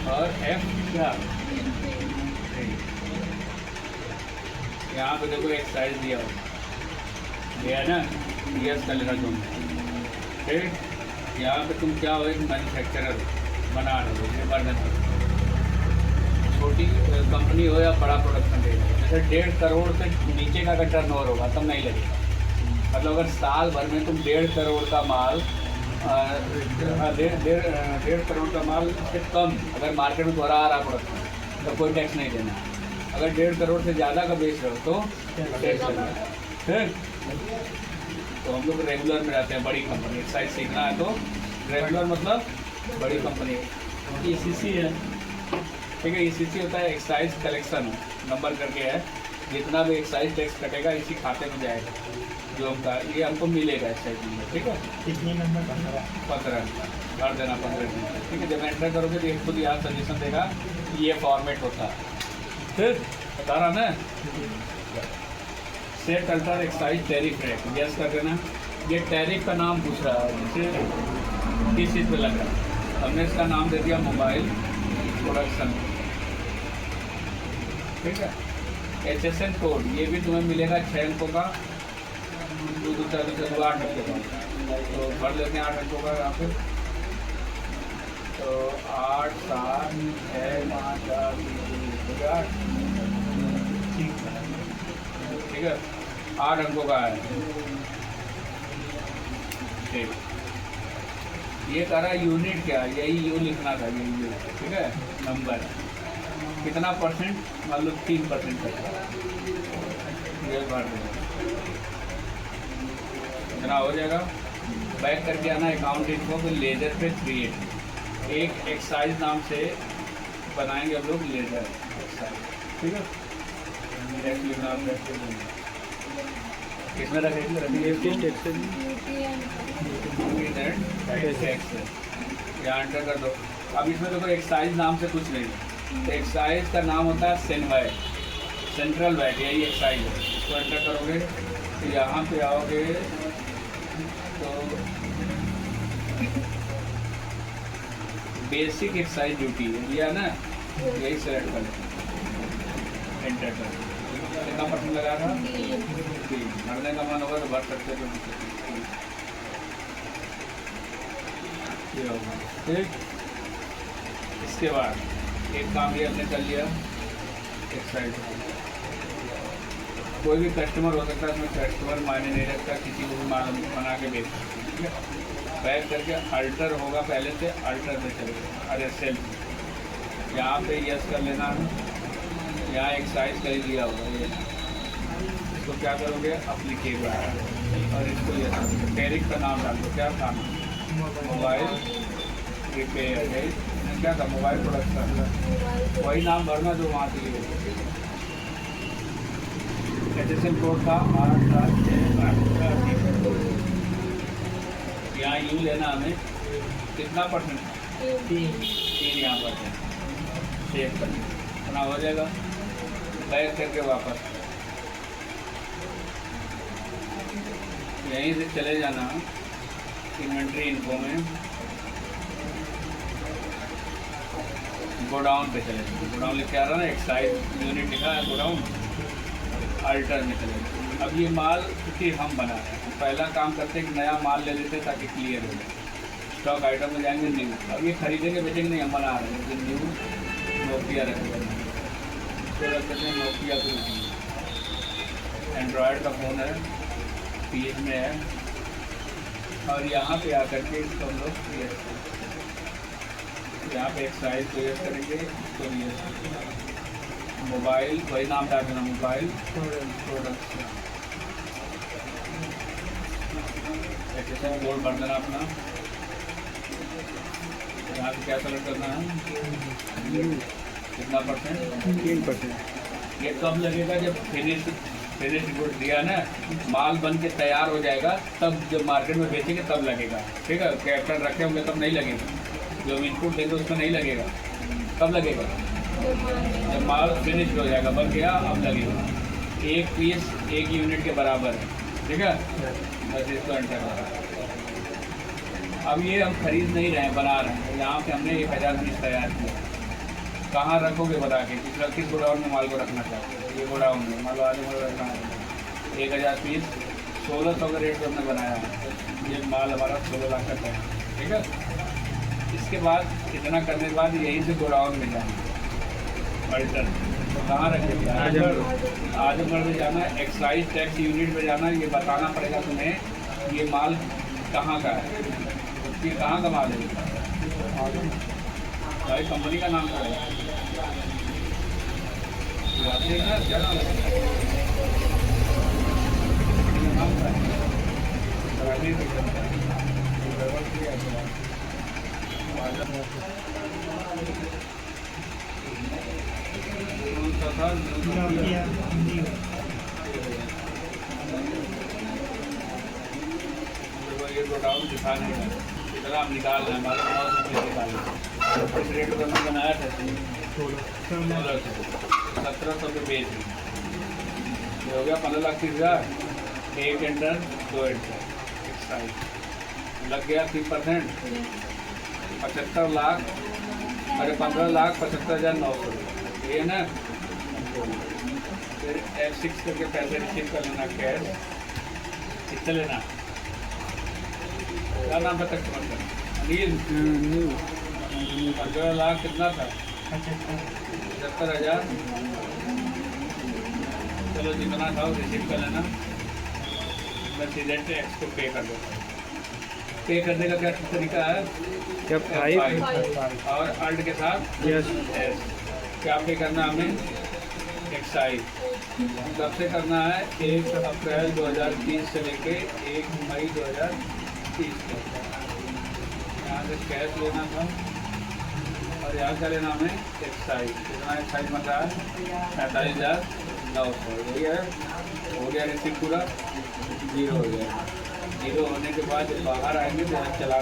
और एफ क्या, यहाँ पे देखो एक साइज दिया हो, दिया है ना, यस कर लेना तुम। ठीक, यहाँ पे तुम क्या हो, एक मैन्युफैक्चरर बना रहे हो, ये बर्नर छोटी कंपनी हो या बड़ा प्रोडक्शन दे, जैसे 1.5 करोड़ से नीचे का अगर टर्नओवर होगा तब नहीं लगेगा। मतलब अगर साल भर में तुम 1.5 करोड़ का माल, 1.5 करोड़ का माल से कम अगर मार्केट में दोहरा आ रहा प्रोडक्शन तो कोई टैक्स नहीं देना। अगर 1.5 करोड़ से ज़्यादा का बेच रहे हो तो टैक्स देना। ठीक, तो हम लोग रेगुलर में रहते हैं, बड़ी कंपनी, एक्साइज सीखना है तो रेगुलर मतलब बड़ी कंपनी। ECC है, ठीक है, ECC होता है एक्साइज कलेक्शन नंबर करके है, जितना भी एक्साइज टैक्स कटेगा इसी खाते में जाएगा जो हमका, ये हमको मिलेगा एक्साइज नंबर। ठीक है, कितने नंबर? 15 भर देना, 15 दिन। ठीक है, जब एंटर करोगे तो खुद यहाँ सजेशन देगा ये फॉर्मेट होता है। फिर बता रहा ना, set alter excise tariff rate, yes कर देना। ये टैरिफ का नाम पूछ रहा है, जैसे किस चीज़ पे लग रहा है, हमने इसका नाम दे दिया मोबाइल प्रोडक्शन। ठीक है, HSN कोड ये भी तुम्हें मिलेगा 6 अंकों का, 2 8 अंकों का, तो भर लेते हैं 8 अंकों का यहाँ पे। तो 8 7 6 5 4 3 2 8, ठीक है, 8 अंकों का है। ठीक, ये कह रहा है यूनिट क्या, यही यू लिखना था, यही यू। ठीक है, नंबर कितना परसेंट, मतलब 3% तक ये भर देगा, इतना हो जाएगा। बैक करके आना अकाउंट इनको, फिर लेजर पे क्रिएट, एक एक्साइज नाम से बनाएंगे हम लोग लेजर एक्साइज। ठीक है, किसमें रखेंगे, यहाँ एंटर कर दो। अब इसमें देखो एक्साइज नाम से कुछ नहीं, तो एक्साइज का नाम होता है सेनवैट, सेंट्रल वैट, यही एक्साइज है। इसको एंटर करोगे तो यहाँ पे आओगे तो बेसिक एक्साइज ड्यूटी है, दिया ना, यही सेलेक्ट कर लें, एंटर कर। कितना परसेंट लगा था, भरने का मन होगा तो भर सकते हो। ठीक, इसके बाद एक काम ये हमने कर लिया, एक्साइज कोई भी कस्टमर हो सकता है, इसमें कस्टमर मायने नहीं रखता, किसी को भी बना के बेच सकते। ठीक है, बैक करके अल्टर होगा, पहले से अल्टर पे चलेगा, अरे सेल्फ यहाँ पे यस कर लेना है। यहाँ एक साइज कर लिया होगा, ये इसको क्या करोगे, अप्लीकेबल, और इसको यस टैरिफ का नाम डाल दो, क्या काम है, मोबाइल रिपेयर है, क्या था, मोबाइल प्रोडक्शन, वही नाम भरना जो वहाँ से लिए। HSN कोड था 8 7 6 8, यहाँ यू लेना हमें, कितना परसेंट, 3 यहाँ पर है, सेव कर इतना हो जाएगा। बैक करके वापस यहीं से चले जाना इन्वेंट्री इन्फो में, गोडाउन पे चले, गोडाउन लिख के आ रहा ना, एक्साइज यूनिट लिखा है, गोडाउन अल्टर में चले। अब ये माल क्योंकि हम बना रहे हैं, पहला काम करते हैं कि नया माल ले लेते ताकि क्लियर हो जाए। स्टॉक आइटम में जाएंगे न्यू, अब ये खरीदेंगे बेचेंगे नहीं, हम बना रहे हैं, तो न्यू नोकिया रखेंगे, तो रख देते हैं नोकिया को। एंड्रॉयड का फ़ोन है, पेज में है, और यहाँ पे आकर के इसको हम लोग क्लियर, यहाँ पे एक साइज क्लियर करेंगे, इसको क्लियर, मोबाइल वही नाम डाल देना, मोबाइल प्रोडक्शन, HSN कोड भर देना अपना। यहाँ से क्या सेलेक्ट करना है, कितना परसेंट, 3%। ये कब लगेगा, जब फिनिश गुड दिया ना, माल बन के तैयार हो जाएगा, तब जब मार्केट में बेचेंगे तब लगेगा। ठीक है, कैपिटल रखे होंगे तब नहीं लगेगा, जो इनपुट देंगे उसमें नहीं लगेगा। कब लगेगा, जब माल फिनिश हो जाएगा, बन गया, अब लगेगा। एक पीस 1 यूनिट के बराबर है। ठीक है, बस इसको एंटर करा। अब ये हम खरीद नहीं रहे हैं, बना रहे हैं। यहाँ पे हमने 1000 पीस तैयार किया, कहाँ रखोगे बता के किस गोडाउन में माल को रखना चाहते हो। ये गोडाउन में मान लो आजमगढ़ रखना है 1000 पीस 1600 का रेट हमने बनाया है। ये माल हमारा 16 लाख का है, ठीक है। इसके बाद इतना करने के बाद यहीं से गोडाउन में जाना अल्टर, तो कहाँ रखेंगे आजमगढ़ में जाना है। एक्साइज टैक्स यूनिट में जाना है, ये बताना पड़ेगा तुम्हें ये माल कहाँ का है, ये कहाँ का माल है, भाई कंपनी का नाम क्या है। क्या नाम है? नाम क्या है? ये गोडाउन दिखाने का इतना हम निकाल रहे हैं, हमारे 900 रुपये निकाल रहे हैं। इस रेट पर हमने बनाया था 1700 पे बेच रहे। ये हो गया 15,30,000। 1 एंटर 2 एंटर एक्साइज लग गया 3%, 75 लाख, अरे 15,75,900 रुपये, ये है ना। फिर F6 करके पैसे रिसीव कर लेना कैश, कितना लेना, क्या नाम है कस्टमर का, अनिल। 15 लाख कितना था, 75,000। चलो जितना था वो रिसीव कर लेना, मैं सीधे टैक्स को पे कर देता हूँ। पे करने का क्या तरीका है, F5 और अल्ट के साथ यस एस। क्या पे करना हमें, एक्साइज कब से करना है, 1 अप्रैल 2030 से लेके 1 मई 2030 तक। यहाँ से कैश लेना था और यहाँ का लेना हमें एक्साइज। कितना एक्साइज बन रहा है, 45,900। यही है, हो गया रिसीव पूरा, 0 हो गया। 0 होने के बाद जब बाहर आएंगे तो चला